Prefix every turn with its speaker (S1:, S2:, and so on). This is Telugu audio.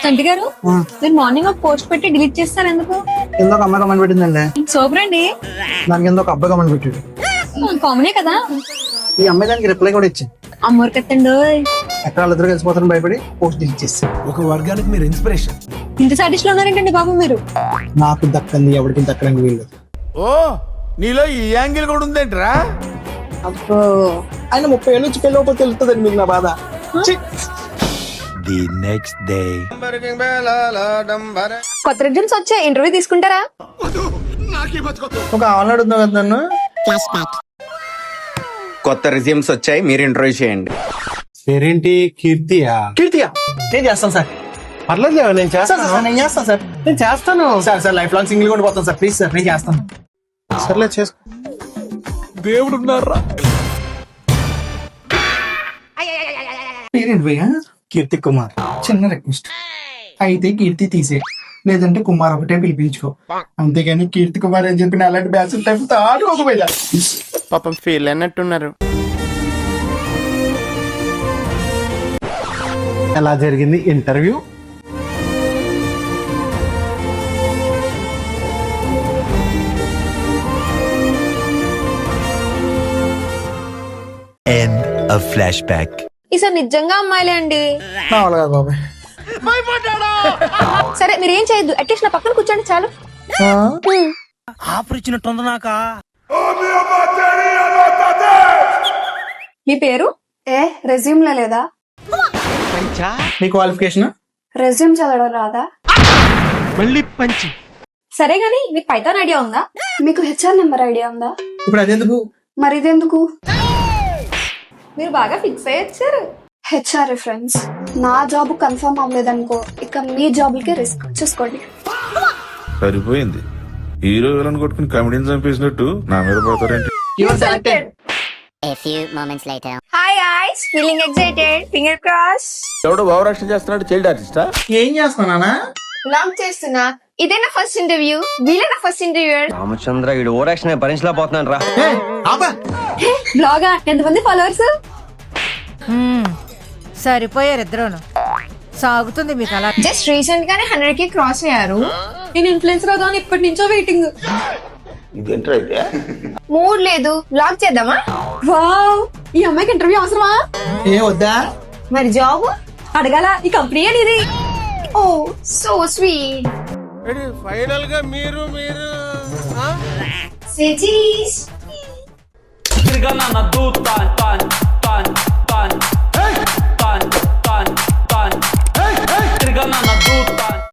S1: చంటి గారు మీరు మార్నింగ్ ఒక పోస్ట్ పెట్టి డిలీట్ చేస్తారు ఎందుకు?
S2: కింద ఒక అమ్మాయి కమెంట్ పెట్టిందండి.
S1: సూపర్ అండి.
S2: దాని కింద ఒక అబ్బాయి కమెంట్ పెట్టాడు.
S1: కామనే కదా.
S2: ఈ అమ్మాయి దానికి రిప్లై కూడా ఇచ్చింది.
S1: అమ్మోరు కత్తండు.
S2: ఎక్కడ వాళ్ళిద్దరు కలిసిపోతారని భయపడి పోస్ట్ డిలీట్ చేస్తాను.
S3: ఒక వర్గానికి మీరు ఇన్స్పిరేషన్.
S1: ఇంత సాటిస్ లో ఉన్నారేంటండి బాబు మీరు?
S2: నాకు దక్కంది ఎవరికి దక్కడానికి వీల్లేదు.
S4: ఓ నీలో ఈ యాంగిల్ కూడా ఉందేంట్రా?
S1: అబ్బో
S2: ఆయన 30 ఏళ్ళు వచ్చి పెళ్ళి తెలుస్తుందండి మీకు నా బాధ.
S3: ది నెక్స్ట్ డే
S1: కొత్త రిజల్ట్స్ వచ్చే ఇంటర్వ్యూ తీసుకుంటారా?
S2: ఒక ఆన్లైన్ అడుగుతున్నావు కదా నన్ను.
S5: కొత్త రిజ్యూమ్స్ వచ్చాయి, మీరు ఇంటర్వ్యూ చేయండి.
S3: పేరేంటి? కీర్తియా?
S2: కీర్తియా నేను చేస్తాను సార్.
S3: పర్లేదు, నేను చేస్తాను.
S2: నేను చేస్తాను సార్.
S3: నేను చేస్తాను
S2: సార్ లైఫ్ లాంగ్ సింగిల్ కూడా పోతాను సార్. ప్లీజ్ సార్ నేను చేస్తాను.
S3: సర్లే చేసుకో.
S4: దేవుడు ఉన్నారా?
S2: పేరేంటి భయ్యా? కీర్తి కుమార్. చిన్న రిక్వెస్ట్ అయితే కీర్తి తీసే, లేదంటే కుమార్ ఒకటే పిలిపించుకో. అంతేగాని కీర్తి కుమార్ అని చెప్పిన అలాంటి బ్యాచ్ టైప్ ఆడుకోకపోయా.
S4: పాపం ఫీల్ అన్నట్టున్నారు.
S3: ఎలా జరిగింది ఇంటర్వ్యూ?
S6: End of flashback.
S1: ఈసారి నిజంగా అమ్మాయిలే అండి.
S2: నా వల్ల కాదు బాబాయ్.
S1: సరే మీరేం చేయొద్దు, అట్లీస్ట్ నా పక్కన కూర్చోండి చాలు. మీ పేరు?
S7: రెజ్యూమ్ లో లేదా?
S2: నీ క్వాలిఫికేషన్?
S7: రెజ్యూమ్ చదవడం రాదా?
S1: సరే గానీ మీకు పైథాన్ ఐడియా ఉందా?
S7: మీకు హెచ్ఆర్ నెంబర్ ఐడియా ఉందా?
S2: ఇప్పుడు అదెందుకు?
S7: మరి ఇదెందుకు?
S1: మీరు బాగా ఫిక్స్ అయ్యారు.
S7: HR reference. నా జాబ్ కన్ఫర్మ్ అవ్వలేదనుకో, ఇక మీ జాబులకే రిస్క్. చూసుకోండి.
S8: సరిపోయింది. హీరో విలన్ కొట్టుకుని కమెడీని చంపేసినట్టు నా మీద పడతారేంటి?
S9: A few moments later.
S1: Hi ice, feeling excited, finger cross.
S4: ఎవడో భావరక్షణ చేస్తున్నాడు, చైల్డ్ ఆర్టిస్టా?
S2: ఏం చేస్తున్నానా?
S1: లాంగ్ చేస్తున్నా. ఇదే నా ఫస్ట్ ఇంటర్వ్యూ, వీళ్ళే నా ఫస్ట్ ఇంటర్వ్యూయర్.
S5: రామచంద్ర వీడు ఓరాక్షన్ భరించలేకపోతున్నాను రా.
S1: బ్లాగా ఎంతమంది ఫాలోవర్స్?
S10: సరిపోయారు ఇద్దరును. సాగుతుంది మీకు అలా.
S1: జస్ట్ రీసెంట్ గానే 100K క్రాస్ అయ్యారు. నేను ఇన్ఫ్లుయెన్సర్ అవుదామని ఇప్పటి నుంచో వెయిటింగ్. మూడ్ లేదు, బ్లాగ్ చేద్దామా? వావ్, ఈ అమ్మాయికి ఇంటర్వ్యూ అవసరమా?
S2: ఏ వద్దా?
S1: మరి జాబ్ అడగాల. ఈ కంపెనీ అనేది. ఓ సో స్వీట్.
S4: ఫైనల్ గా మీరు
S1: సెజీస్